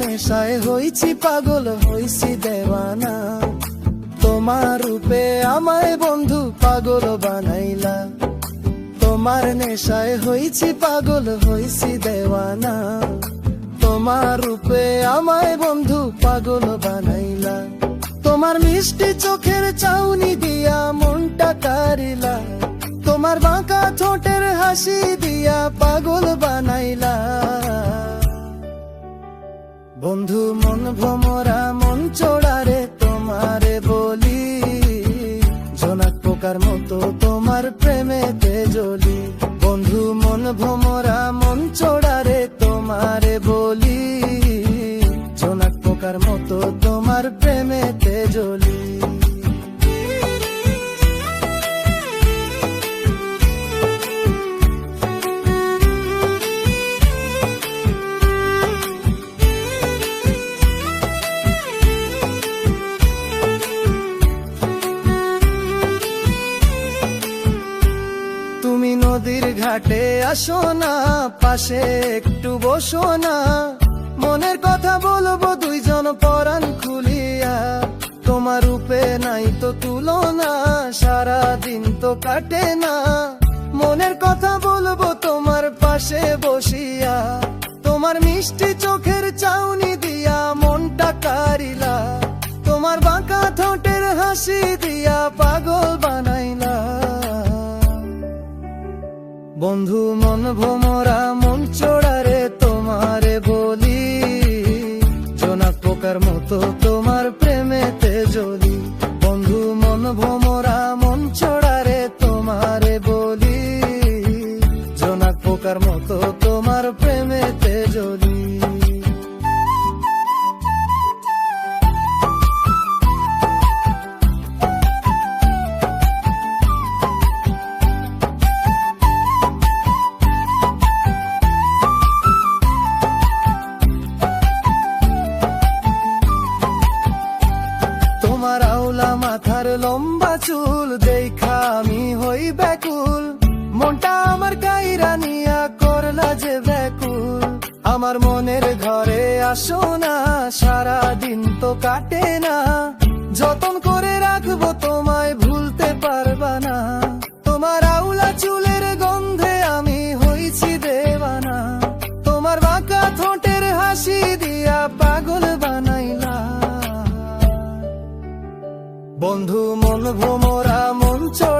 নেশায় হইছি পাগল, হইছি দেওয়ানা। তোমার রূপে আমায় বন্ধু পাগল বানাইলা। তোমার নেশায় হইছি পাগল, হইছি দেওয়ানা। তোমার রূপে আমায় বন্ধু পাগল বানাইলা। তোমার মিষ্টি চোখের চাউনি দিয়া মনটা কারিলা। তোমার বাঁকা ঠোঁটের হাসি দিয়া পাগল বানাইলা। বন্ধু মন ভোমরা মন চোড়ারে তোমারে বলি, জোনাক পোকার মতো তোমার প্রেমেতে জ্বলি। বন্ধু মন ভোমরা মন চোড়ারে তোমারে বলি, জোনাক পোকার মতো তোমার প্রেমেতে জ্বলি। তুমি নদীর ঘাটে আসো না, পাশে একটু বসো না। মনের কথা বলবো দুইজন পরাণ খুলিয়া। তোমার রূপে নাই তো তুলনা, সারা দিন তো কাটে না। মনের কথা বলবো তোমার পাশে বসিয়া। তোমার মিষ্টি চোখের চাউনি দিয়া মনটা কারিলা। তোমার বাঁকা ঠোঁটের হাসি দিয়া পাগল বানাইলা। বন্ধু মন ভোমরা মন চোড়ারে তোমারে বলি, জোনাক পোকার মতো তোমার প্রেমেতে জ্বলি। বন্ধু মন ভোমরা মন চোড়ারে তোমারে বলি, জোনাক পোকার মতো তোমার প্রেমেতে জ্বলি। তোমার আওলা মাথার লম্বা চুল দেখা আমি হই ব্যাকুল। মনটা আমার কাইরা নিয়া করলা যে ব্যাকুল। আমার মনের ঘরে আসো না, সারা দিন তো কাটে না। যতন করে রাখবো তোমায় ভুলতে পারবা না। তোমার আওলা চুলের গন্ধে আমি হইছি দেওয়ানা। তোমার বাঁকা ঠোঁটের হাসি দিয়া পাগল বানাইলা। বন্ধু মন ভোমরা মন চোড়া